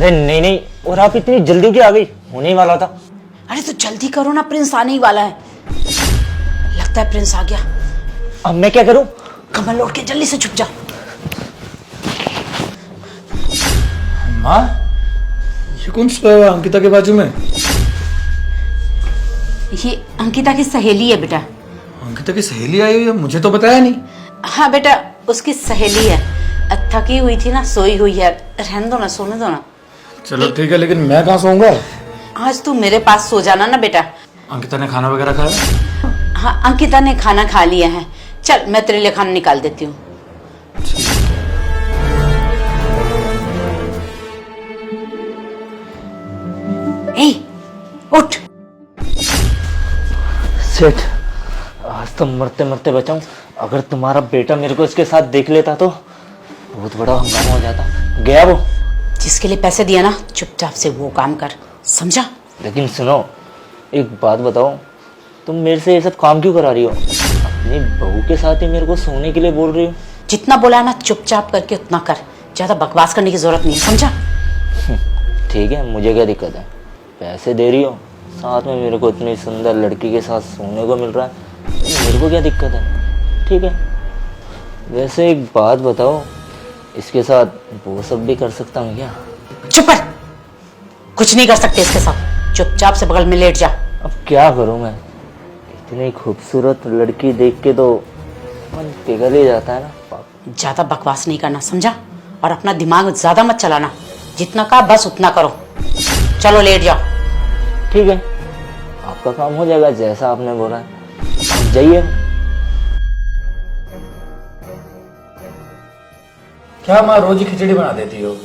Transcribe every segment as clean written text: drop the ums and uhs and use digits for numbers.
अरे नहीं नहीं, और आप इतनी जल्दी क्या आ गई? होने ही वाला था। अरे तो जल्दी करो ना, प्रिंस आने ही वाला है। लगता है प्रिंस आ गया। अब मैं क्या करूं? कमल लौट के जल्दी से छुप जा। माँ, ये कौन सा अंकिता के बाजू में? ये अंकिता की सहेली है बेटा। अंकिता की सहेली आई हुई है, मुझे तो बताया नहीं। हाँ बेटा, उसकी सहेली है। थकी हुई थी ना, सोई हुई है। रहने दो ना, सोने दो ना। चलो ठीक है, लेकिन मैं कहाँ सोऊंगा? आज तू मेरे पास सो जाना ना बेटा। अंकिता ने खाना वगैरह खाया? हाँ, अंकिता ने खाना खा लिया है। चल मैं तेरे लिए खाना निकाल देती हूँ। उठ। सेठ, आज तो मरते मरते बचाऊं। अगर तुम्हारा बेटा मेरे को इसके साथ देख लेता तो बहुत बड़ा हंगामा हो जाता। गया वो। जिसके लिए पैसे दिया ना, चुपचाप से वो काम कर, समझा? लेकिन सुनो, एक बात बताओ, तुम मेरे से ये सब काम क्यों करा रही हो? अपनी बहू के साथ ही मेरे को सोने के लिए बोल रही हो। जितना बोला है ना, चुपचाप करके उतना कर। ज्यादा बकवास करने की जरूरत नहीं है, समझा? ठीक है, मुझे क्या दिक्कत है? पैसे दे रही हो, साथ में मेरे को इतनी सुंदर लड़की के साथ सोने को मिल रहा है, मेरे को क्या दिक्कत है? ठीक है। वैसे एक बात बताओ, इसके साथ वो सब भी कर सकता हूँ क्या? चुप कर। कुछ नहीं कर सकते इसके साथ। चुपचाप से बगल में लेट जा। अब क्या करूँ मैं? इतनी खूबसूरत लड़की देख के तो मन पिघल ही जाता है ना। ज्यादा बकवास नहीं करना, समझा? और अपना दिमाग ज्यादा मत चलाना। जितना कहा बस उतना करो। चलो लेट जाओ। ठीक है, आपका काम हो जाएगा जैसा आपने बोला है। आप जाइए। क्या माँ रोज ही खिचड़ी बना देती हो?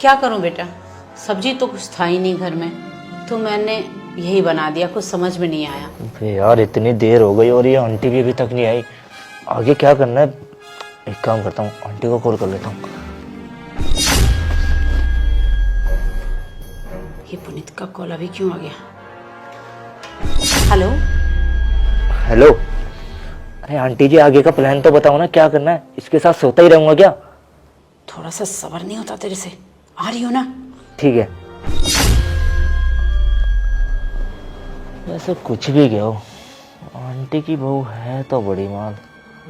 क्या करूं बेटा, सब्जी तो कुछ था ही नहीं घर में, तो मैंने यही बना दिया। कुछ समझ में नहीं आया। अबे यार, इतनी देर हो गई और ये आंटी भी अभी तक नहीं आई। आगे क्या करना है? एक काम करता हूँ, आंटी को कॉल कर लेता हूँ। ये पुनीत का कॉल अभी क्यों आ गया? हेलो। हेलो। अरे आंटी जी, आगे का प्लान तो बताओ ना, क्या करना है? इसके साथ सोता ही रहूंगा क्या? थोड़ा सा सब्र नहीं होता तेरे से? आ रही हो ना? ठीक है। वैसे कुछ भी कहो, आंटी की बहू है तो बड़ी माल।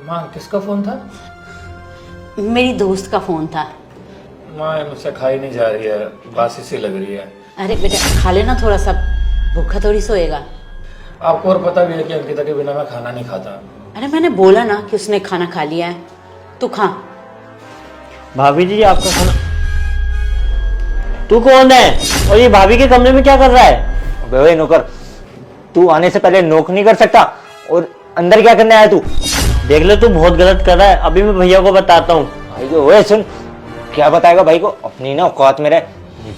माँ, किसका फोन था? मेरी दोस्त का फोन था। माँ, मुझसे खाई नहीं जा रही है, बासी सी लग रही है। अरे बेटा खा लेना थोड़ा सा, भूखा थोड़ी सोएगा। आपको और पता भी है कि अंकिता के बिना मैं खाना नहीं खाता। अरे मैंने बोला ना कि उसने खाना खा लिया है, तू खा। भाभी जी आपका खाना। तू कौन है और ये भाभी के कमरे में क्या कर रहा है? अबे ओए नौकर, तू आने से पहले नोक नहीं कर सकता? और अंदर क्या करने आया तू? देख ले, तू बहुत गलत कर रहा है। अभी मैं भैया को बताता हूँ। भाई को ओए सुन, क्या बताएगा भाई को? अपनी ना औकात में रह।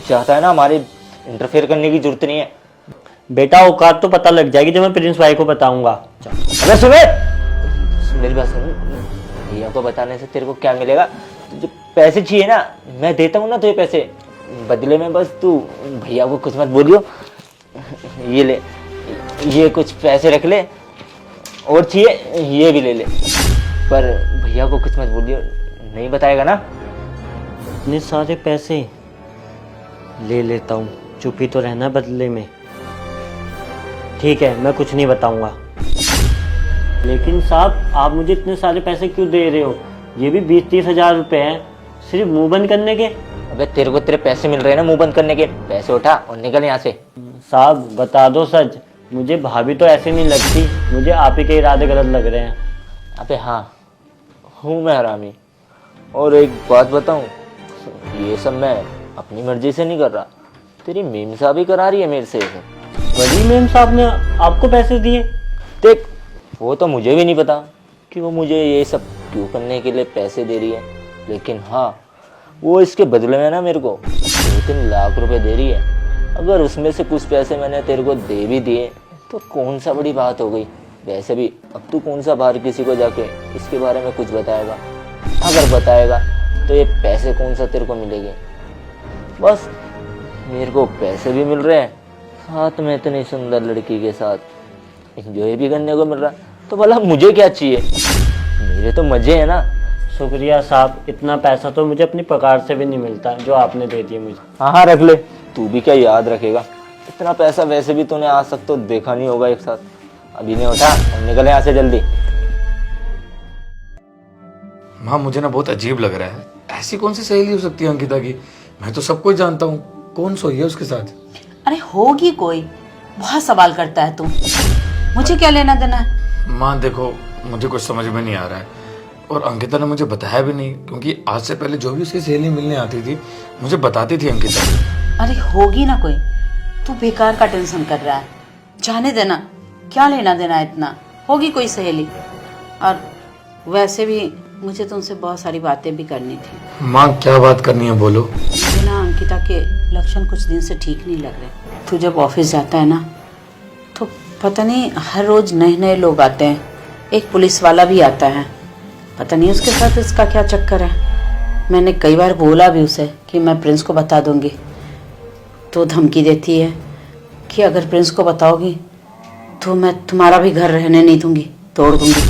चाहता है ना, हमारी इंटरफेयर करने की जरूरत नहीं है। बेटा औकात तो पता लग जाएगी जब मैं प्रिंस भाई को बताऊंगा। अबे सुन मेरी बात सुन। भैया को बताने से तेरे को क्या मिलेगा? जो पैसे चाहिए ना, मैं देता हूँ ना तुझे पैसे। बदले में बस तू भैया को कुछ मत बोलियो। ये ले, ये कुछ पैसे रख ले, और चाहिए ये भी ले ले, पर भैया को कुछ मत बोलियो। नहीं बताएगा ना? इतने सारे पैसे ले लेता हूँ, चुप ही तो रहना बदले में। ठीक है, मैं कुछ नहीं बताऊंगा। लेकिन साहब, आप मुझे इतने सारे पैसे क्यों दे रहे हो? ये भी 20-30 हजार रुपए हैं, सिर्फ मुंह बंद करने के। अबे तेरे को तेरे पैसे मिल रहे हैं ना मुंह बंद करने के। पैसे उठा और निकल यहाँ से। साहब बता दो सच, मुझे भाभी तो ऐसे नहीं लगती, मुझे आप ही के इरादे गलत लग रहे हैं। अबे हाँ, हूँ मैं हरामी। और एक बात बताऊँ, ये सब मैं अपनी मर्जी से नहीं कर रहा, तेरी मीम साहब ही करा रही है मेरे से ये सब। बड़ी मेम साहब ने आपको पैसे दिए? देख, वो तो मुझे भी नहीं पता कि वो मुझे ये सब क्यों करने के लिए पैसे दे रही है, लेकिन हाँ, वो इसके बदले में ना मेरे को 2-3 लाख रुपए दे रही है। अगर उसमें से कुछ पैसे मैंने तेरे को दे भी दिए तो कौन सा बड़ी बात हो गई। वैसे भी अब तू कौन सा बाहर किसी को जाके इसके बारे में कुछ बताएगा? अगर बताएगा तो ये पैसे कौन सा तेरे को मिलेंगे? बस मेरे को पैसे भी मिल रहे हैं, साथ में इतनी सुंदर लड़की के साथ एंजॉय भी करने को मिल रहा है, तो भला मुझे क्या चाहिए? मेरे तो मजे है ना। शुक्रिया साहब, इतना पैसा तो मुझे अपनी पगार से भी नहीं मिलता जो आपने दे दिया मुझे। हाँ हाँ रख ले, तू भी क्या याद रखेगा, इतना पैसा वैसे भी तूने आज तक तो देखा नहीं होगा एक साथ। अभी नहीं उठा, निकले यहाँ से जल्दी। माँ मुझे ना बहुत अजीब लग रहा है, ऐसी कौन सी सहेली हो सकती है अंकिता की? मैं तो सबको ही जानता हूँ, कौन सोई है उसके साथ? अरे होगी कोई, बहुत सवाल करता है तू, मुझे क्या लेना देना है? माँ देखो, मुझे कुछ समझ में नहीं आ रहा है, और अंकिता ने मुझे बताया भी नहीं, क्योंकि आज से पहले जो भी उसकी सहेली मिलने आती थी मुझे बताती थी अंकिता। अरे होगी ना कोई, तू बेकार का टेंशन कर रहा है, जाने देना, क्या लेना देना है इतना, होगी कोई सहेली। और वैसे भी मुझे तुमसे बहुत सारी बातें भी करनी थी। माँ क्या बात करनी है, बोलो। मुझे ना अंकिता के लक्षण कुछ दिन से ठीक नहीं लग रहे। तू जब ऑफिस जाता है ना तो पता नहीं हर रोज नए नए लोग आते हैं, एक पुलिस वाला भी आता है, पता नहीं उसके साथ इसका क्या चक्कर है। मैंने कई बार बोला भी उसे कि मैं प्रिंस को बता दूंगी, तो धमकी देती है कि अगर प्रिंस को बताओगी तो मैं तुम्हारा भी घर रहने नहीं दूंगी, तोड़ दूंगी।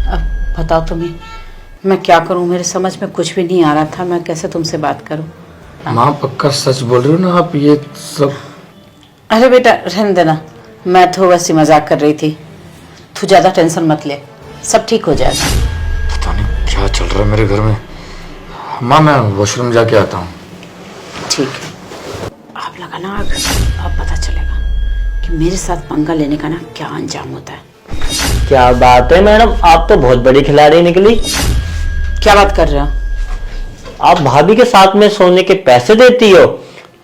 अब बताओ तुम्हें मैं क्या करूं, मेरे समझ में कुछ भी नहीं आ रहा था, मैं कैसे तुमसे बात करूं। माँ पक्का सच बोल रही हो ना आप ये सब? अरे बेटा रहने देना, मैं तो वैसे मजाक कर रही थी, तू ज्यादा टेंशन मत ले, सब ठीक हो जाएगा। पता नहीं क्या चल रहा है मेरे घर में। माँ मैं वॉशरूम जाके आता हूँ। ठीक है, आप लगाना आग, अब पता चलेगा कि मेरे साथ पंगा लेने का ना क्या अंजाम होता है। क्या बात है मैडम, आप तो बहुत बड़ी खिलाड़ी निकली। क्या बात कर रहे हो? आप भाभी के साथ में सोने के पैसे देती हो,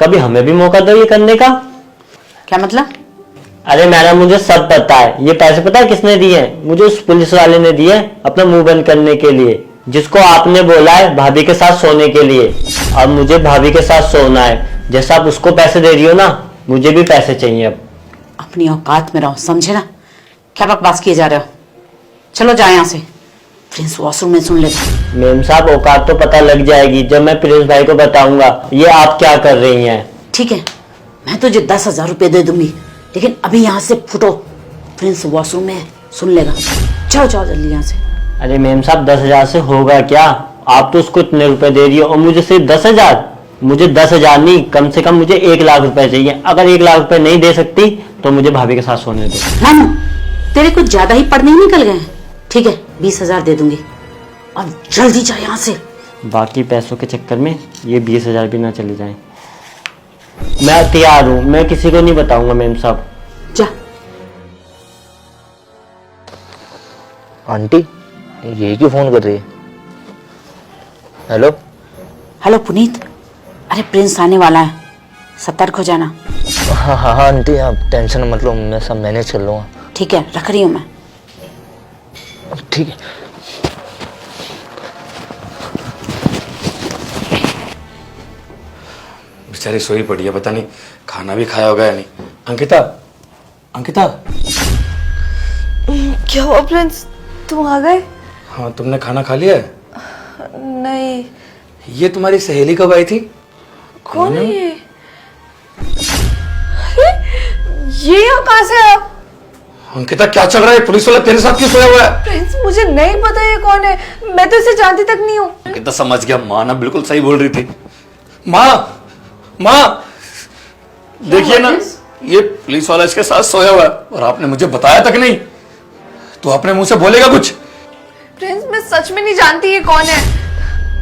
कभी हमें भी मौका दो ये करने का। क्या मतलब? अरे मैडम मुझे सब पता है, ये पैसे पता है किसने दिए हैं? मुझे उस पुलिस वाले ने दिए अपना मुंह बंद करने के लिए, जिसको आपने बोला है भाभी के साथ सोने के लिए। अब मुझे भाभी के साथ सोना है, जैसा आप उसको पैसे दे रही हो ना, मुझे भी पैसे चाहिए। अब अपनी औकात में रहो, समझे ना? क्या बकवास किए जा रहे हो? चलो जाओ यहाँ से, प्रिंस वॉशरूम में सुन लेगा। मेम साहब औकात तो पता लग जाएगी जब मैं प्रिंस भाई को बताऊंगा ये आप क्या कर रही हैं। ठीक है, मैं तुझे 10,000 रुपये दे दूंगी, लेकिन अभी यहाँ से फुटो, प्रिंस वॉशरूम में सुन लेगा। जाओ जाओ जल्दी यहाँ से। अरे मेम साहब 10,000 से होगा क्या? आप तो उसको इतने रुपए दे रही हो और मुझे सिर्फ 10,000। मुझे 10,000 नहीं, कम से कम मुझे 1,00,000 रुपए चाहिए। अगर 1,00,000 रुपए नहीं दे सकती तो मुझे भाभी के साथ सोने दो। नानू तेरे कुछ ज्यादा ही पढ़ने ही निकल गए हैं। ठीक है 20,000 दे दूंगी, और जल्दी जा यहाँ से। बाकी पैसों के चक्कर में ये 20,000 भी ना चले जाएं। मैं तैयार हूँ, मैं किसी को नहीं बताऊंगा मेम साहब। जा। आंटी ये क्यों फोन कर रही है? हेलो हेलो पुनीत, अरे प्रिंस आने वाला है, सतर्क हो जाना। हाँ हाँ हाँ आंटी आप टेंशन मत लो, मैं सब मैनेज कर लूँगा। ठीक है रख रही हूँ मैं। ठीक है। बेचारी सोई पड़ी है, पता नहीं खाना भी खाया होगा या नहीं। अंकिता, अंकिता। क्या हुआ प्रिंस, तुम आ गए? हाँ तुमने खाना खा लिया है? नहीं। ये तुम्हारी सहेली कब आई थी? कौन है ये? अरे ये यहाँ कहाँ से आया? अंकिता क्या चल रहा है? पुलिस वाला तेरे साथ क्यों सोया हुआ है? प्रिंस मुझे नहीं पता ये कौन है, मैं तो इसे जानती तक नहीं हूँ। अंकिता समझ गया, माँ ना बिल्कुल सही बोल रही थी। माँ माँ देखिए ना, ये पुलिस वाला इसके साथ सोया हुआ है और आपने मुझे बताया तक नहीं, तो अपने मुंह से बोलेगा कुछ? प्रिंस मैं सच में नहीं जानती ये कौन है।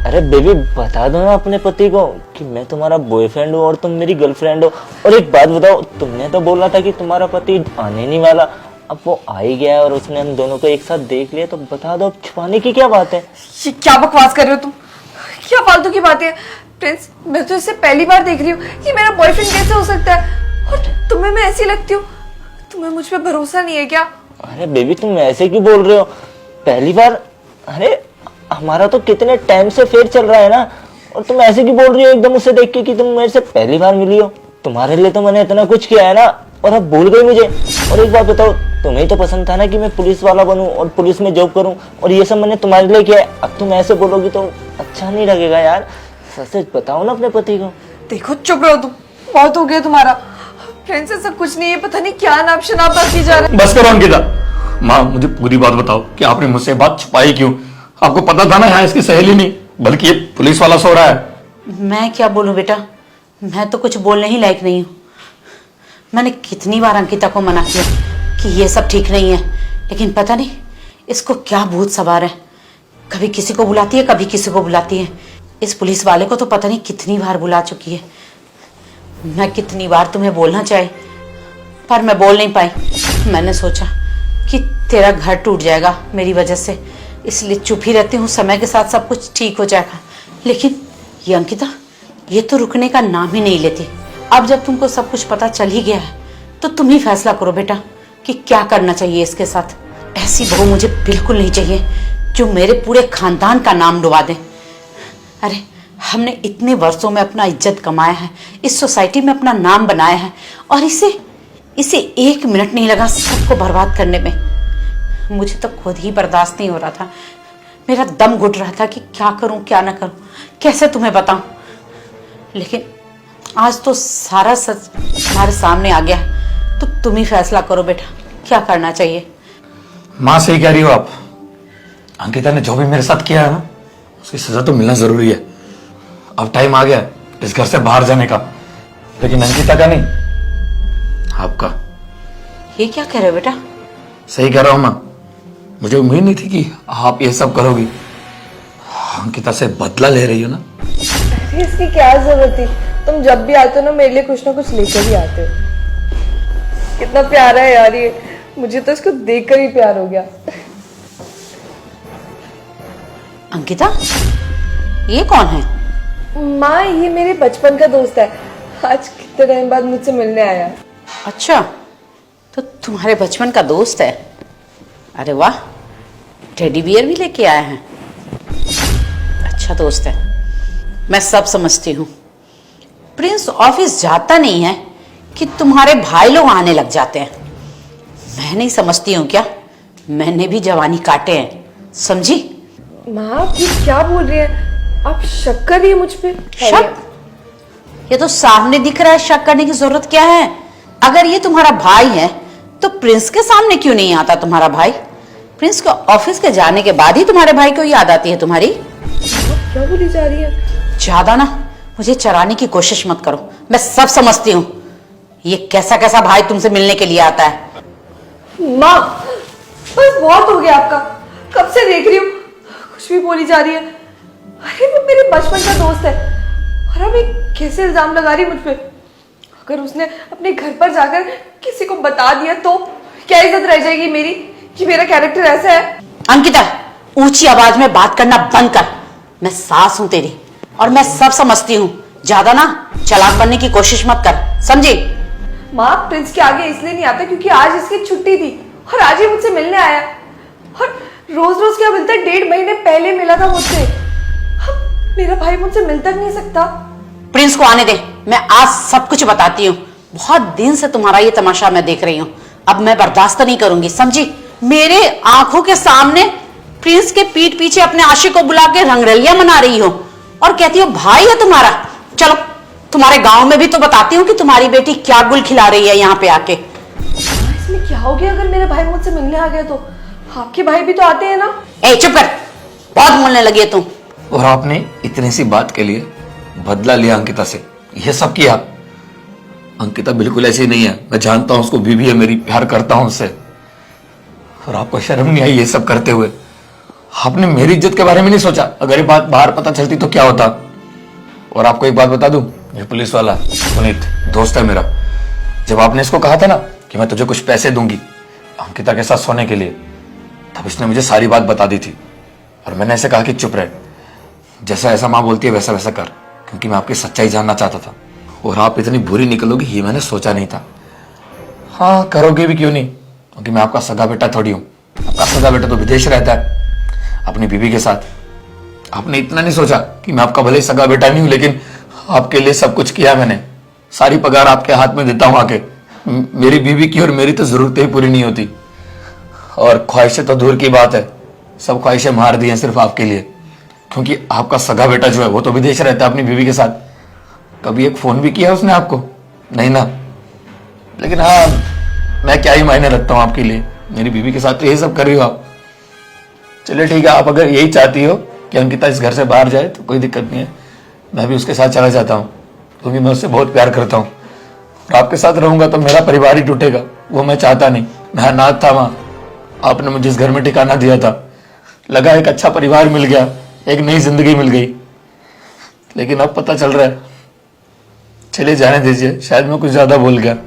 अरे बेबी बता दो ना अपने पति को कि मैं तुम्हारा बॉयफ्रेंड हूँ और तुम मेरी गर्लफ्रेंड हो। और एक बात बताओ, तुमने तो बोला था कि तुम्हारा पति आने नहीं वाला, अब वो आ ही गया है और उसने हम दोनों को एक साथ देख लिया, तो बता दो, अब छुपाने की क्या बात है? ये क्या बकवास कर रहे हो तुम, क्या फालतू की बात है। प्रिंस मैं तो इसे पहली बार देख रही हूँ, ये मेरा बॉयफ्रेंड कैसे हो सकता है? और तुम्हें मैं ऐसी लगती हूँ, तुम्हें मुझ पर भरोसा नहीं है क्या? अरे बेबी तुम ऐसे क्यों बोल रहे हो? पहली बार? अरे हमारा तो कितने टाइम से फेर चल रहा है ना, और तुम ऐसे क्यों बोल रही हो एकदम उसे देख के कि तुम मेरे से पहली बार मिली हो? तुम्हारे लिए तो मैंने इतना कुछ किया है ना, और अब भूल गई मुझे। और एक बात बताओ, तुम्हें तो पसंद था ना कि मैं पुलिस वाला बनूं और पुलिस में जॉब करूं, और ये सब मैंने तुम्हारे लिए किया है। अब तुम ऐसे बोलोगी तो अच्छा नहीं लगेगा यार, सच बताओ ना अपने पति को। देखो चुप रहो तुम, बहुत हो गया तुम्हारा। प्रिंस ऐसा कुछ नहीं है, पता नहीं क्या नाप शनाप बाकी जा रहा है। बस करो अंकिता। माँ मुझे पूरी बात बताओ कि आपने मुझसे बात छुपाई क्यों? आपको पता था ना यहाँ इसकी सहेली नहीं बल्कि ये पुलिस वाला सो रहा है। मैं क्या बोलूं बेटा, मैं तो कुछ बोलने ही लायक नहीं हूँ। मैंने कितनी बार अंकिता को मना किया कि ये सब ठीक नहीं है, लेकिन पता नहीं इसको क्या भूत सवार है। कभी किसी को बुलाती है, कभी किसी को बुलाती है। इस पुलिस वाले को तो पता नहीं कितनी बार बुला चुकी है। मैं कितनी बार तुम्हें बोलना चाहे पर मैं बोल नहीं पाई। मैंने सोचा कि तेरा घर टूट जाएगा मेरी वजह से, इसलिए चुप ही रहती हूँ। समय के साथ सब कुछ ठीक हो जाएगा। लेकिन ये अंकिता, ये तो रुकने का नाम ही नहीं लेती। अब जब तुमको सब कुछ पता चल ही गया है तो तुम ही फैसला करो बेटा कि क्या करना चाहिए इसके साथ। ऐसी बहू मुझे बिल्कुल नहीं चाहिए जो मेरे पूरे खानदान का नाम डुबा दे। अरे हमने इतने वर्षों में अपना इज्जत कमाया है, इस सोसाइटी में अपना नाम बनाया है, और इसे 1 मिनट नहीं लगा सबको बर्बाद करने में। मुझे तो खुद ही बर्दाश्त नहीं हो रहा था। मेरा दम घुट रहा था कि क्या करूं क्या ना करूं, कैसे तुम्हें बताऊं। लेकिन आज तो सारा सच हमारे सामने आ गया, तो तुम ही फैसला करो बेटा क्या करना चाहिए। माँ सही कह रही हो आप। अंकिता ने जो भी मेरे साथ किया है ना, उसकी सजा तो मिलना जरूरी है। अब टाइम आ गया इस घर से बाहर जाने का, लेकिन अंकिता का नहीं, आपका। ये क्या कह रहे हो बेटा? सही कह रहा हूं माँ। मुझे उम्मीद नहीं थी कि आप ये सब करोगी। अंकिता से बदला ले रही हो ना। अरे इसकी क्या जरूरत थी? तुम जब भी आते हो ना मेरे लिए कुछ ना कुछ लेकर ही आते हो। कितना प्यारा है यार ये, मुझे तो इसको देखकर ही प्यार हो गया। अंकिता, ये कौन है? माँ ये मेरे बचपन का दोस्त है, आज कितने टाइम बाद मुझसे मिलने आया। अच्छा, तो तुम्हारे बचपन का दोस्त है। अरे वाह, टेडी बियर भी लेके आया है। अच्छा दोस्त है। मैं सब समझती हूँ। प्रिंस ऑफिस जाता नहीं है कि तुम्हारे भाई लोग आने लग जाते हैं। मैं नहीं समझती हूँ क्या? मैंने भी जवानी काटे हैं, समझी? माँ आप ये क्या बोल रही हैं? आप शक कर रही है मुझ पे? शक? ये तो सामने दिख रहा है, शक करने की जरूरत क्या है? अगर ये तुम्हारा भाई है तो प्रिंस के सामने क्यों नहीं आता तुम्हारा भाई? प्रिंस को ऑफिस के जाने के बाद ही तुम्हारे भाई को याद आती है तुम्हारी। क्या बोली जा रही है? ज्यादा ना मुझे चराने की कोशिश मत करो, मैं सब समझती हूँ। ये कैसा कैसा भाई तुमसे मिलने के लिए आता है। माँ बस बहुत हो गया आपका, कब से देख रही हूँ कुछ भी बोली जा रही है। अरे वो मेरे बचपन का दोस्त है और अब ये कैसे इल्जाम लगा रही है मुझ पे। अगर उसने अपने घर पर जाकर किसी को बता दिया तो क्या इज्जत रह जाएगी मेरी कि मेरा कैरेक्टर ऐसा है। अंकिता, ऊंची आवाज में बात करना बंद कर। मैं सास हूं तेरी और मैं सब समझती हूँ। ज्यादा ना चालाक बनने की कोशिश मत कर, समझी? माँ प्रिंस के आगे इसलिए नहीं आता क्योंकि आज इसकी छुट्टी थी और आज ही मुझसे मिलने आया। और रोज रोज क्या मिलता है? 1.5 महीने पहले मिला था मुझसे। अब मेरा भाई मुझसे मिल तक नहीं सकता। प्रिंस को आने दे, मैं आज सब कुछ बताती हूँ। बहुत दिन से तुम्हारा ये तमाशा मैं देख रही हूँ, अब मैं बर्दाश्त नहीं करूंगी, समझी? मेरे आंखों के सामने प्रिंस के पीठ पीछे अपने आशिक को बुला के रंगरलियां मना रही हो और कहती हो भाई है तुम्हारा। चलो तुम्हारे गांव में भी तो बताती हूँ कि तुम्हारी बेटी क्या गुल खिला रही है यहाँ पे आके। इसमें क्या हो गया? अगर मेरे भाई मुझसे मिलने आ गया तो आपके भाई भी तो आते हैं ना। ए चुप कर, बहुत बोलने लगी है तुम। और आपने इतनी सी बात के लिए बदला लिया अंकिता से, यह सब किया। अंकिता बिल्कुल ऐसी नहीं है, मैं जानता हूं उसको बीवी है मेरी, प्यार करता हूं उससे। और आपको शर्म नहीं आई ये सब करते हुए? आपने मेरी इज्जत के बारे में नहीं सोचा? अगर ये बात बाहर पता चलती तो क्या होता? और आपको एक बात बता दूं, ये पुलिस वाला पुनीत दोस्त है मेरा। जब आपने इसको कहा था ना कि मैं तुझे कुछ पैसे दूंगी अंकिता के साथ सोने के लिए, तब इसने मुझे सारी बात बता दी थी। और मैंने ऐसे कहा कि चुप रहे, जैसा ऐसा माँ बोलती है वैसा वैसा कर, क्योंकि मैं आपकी सच्चाई जानना चाहता था। और आप इतनी बुरी निकलोगी ये मैंने सोचा नहीं था। हाँ करोगे भी क्यों नहीं, क्योंकि मैं आपका सगा बेटा थोड़ी हूँ। आपका सगा बेटा तो विदेश रहता है अपनी बीवी के साथ। आपने इतना नहीं सोचा कि मैं आपका भले ही सगा बेटा नहीं हूं, लेकिन आपके लिए सब कुछ किया मैंने। सारी पगार आपके हाथ में देता हूं आके। मेरी बीवी की और मेरी तो जरूरतें ही पूरी नहीं होती, और ख्वाहिशें तो दूर की बात है, सब ख्वाहिशें मार दी हैं सिर्फ आपके लिए। क्योंकि आपका सगा बेटा जो है वो तो विदेश रहता है अपनी बीवी के साथ। कभी एक फोन भी किया उसने आपको? नहीं ना। लेकिन हाँ, मैं क्या ही मायने रखता हूं आपके लिए, मेरी बीवी के साथ तो ये सब कर रही हो आप। चलिए ठीक है, आप अगर यही चाहती हो कि अंकिता इस घर से बाहर जाए तो कोई दिक्कत नहीं है, मैं भी उसके साथ चला जाता हूँ, क्योंकि मैं उससे बहुत प्यार करता हूँ। और आपके साथ रहूंगा तो मेरा परिवार ही टूटेगा, वो मैं चाहता नहीं। मैं अनाथ था वहाँ, आपने मुझे इस घर में ठिकाना दिया था, लगा एक अच्छा परिवार मिल गया, एक नई जिंदगी मिल गई, लेकिन अब पता चल रहा है। चलिए जाने दीजिए, शायद मैं कुछ ज्यादा बोल गया।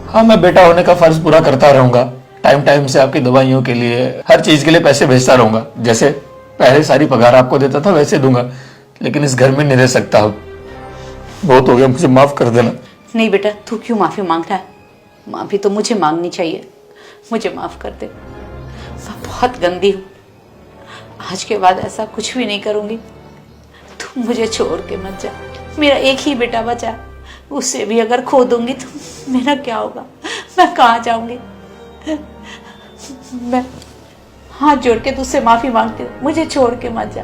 हाँ, मैं बेटा होने का फर्ज पूरा करता रहूंगा, टाइम टाइम से आपकी दवाइयों के लिए, हर चीज के लिए पैसे भेजता रहूंगा। जैसे पहले सारी पगार आपको देता था वैसे दूंगा, लेकिन इस घर में नहीं रह सकता अब। बहुत हो गया, मुझे माफ कर देना। नहीं बेटा, तू क्यों माफी मांग रहा है? माफी तो मुझे मांगनी चाहिए। मुझे माफ कर दे, मैं बहुत गंदी हूँ। आज के बाद ऐसा कुछ भी नहीं करूंगी। तू मुझे छोड़ के मत जा। मेरा एक ही बेटा बचा है, उससे भी अगर खो दूंगी तो मेरा क्या होगा? मैं कहाँ जाऊंगी? मैं हाथ जोड़ के तुझसे माफी मांगती हूँ, मुझे छोड़ के मत जा।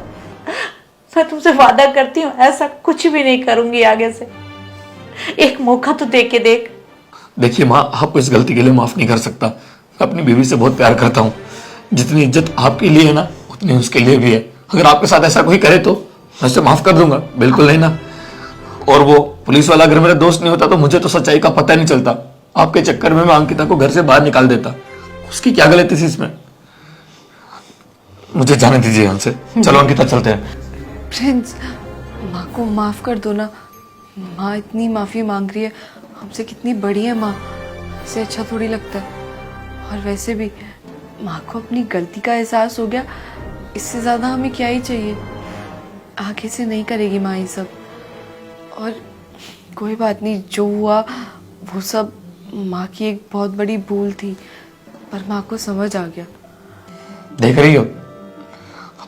मैं तुमसे वादा करती हूँ ऐसा कुछ भी नहीं करूंगी आगे से। एक मौका तो दे के देख। देखिए माँ, आपको इस गलती के लिए माफ नहीं कर सकता। मैं अपनी बीवी से बहुत प्यार करता हूँ, जितनी इज्जत आपके लिए है ना उतनी उसके लिए भी है। अगर आपके साथ ऐसा कोई करे तो मैं उसे माफ कर दूंगा, बिल्कुल नहीं ना। और वो पुलिस वाला अगर मेरा दोस्त नहीं होता तो मुझे तो सच्चाई का पता नहीं चलता। आपके चक्कर में मैं अंकिता को घर से बाहर निकाल देता। उसकी क्या गलती थी इसमें? मुझे जाने दीजिए हमसे। चलो अंकिता, चलते हैं। प्रिंस, माँ को माफ कर दो ना। माँ इतनी माफी मांग रही है, हमसे कितनी बड़ी है माँ, इससे अच्छा थोड़ी लगता है। और वैसे भी माँ को अपनी गलती का एहसास हो गया, इससे ज्यादा हमें क्या ही चाहिए। आगे से नहीं करेगी माँ ये सब। और कोई बात नहीं, जो हुआ वो सब माँ की एक बहुत बड़ी भूल थी, पर माँ को समझ आ गया। देख रही हो,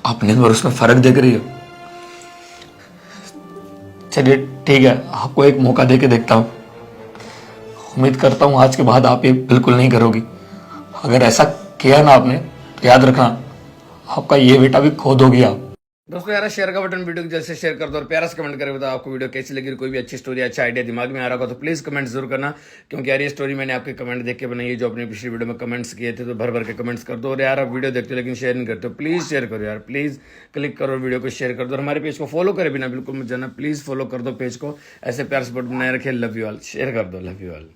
अपने और उसमें फर्क देख रही हो। चलिए ठीक है, आपको एक मौका दे के देखता हूँ। उम्मीद करता हूँ आज के बाद आप ये बिल्कुल नहीं करोगी। अगर ऐसा किया ना आपने तो याद रखना, आपका ये बेटा भी खो दोगी आप। दोस्तों यार, शेयर का बटन वीडियो को जल्द से शेयर कर दो और प्यारा से कमेंट करके बताओ आपको वीडियो कैसी लगी। कोई भी अच्छी स्टोरी, अच्छा आइडिया दिमाग में आ रहा होगा तो प्लीज कमेंट जरूर करना, क्योंकि यार ये स्टोरी मैंने आपके कमेंट देख के बनाई है। जो अपने पिछली वीडियो में कमेंट्स किए थे तो भर भर के कमेंट्स कर दो। और यार आप वीडियो देखते हो लेकिन शेयर नहीं करते हो, प्लीज शेयर करो यार, प्लीज क्लिक करो वीडियो को शेयर कर दो। और हमारे पेज को फॉलो करे बिना बिल्कुल मत जाना, प्लीज फॉलो कर दो पेज को। ऐसे प्यार सपोर्ट बनाए रखे। लव यू ऑल, शेयर कर दो। Love you all.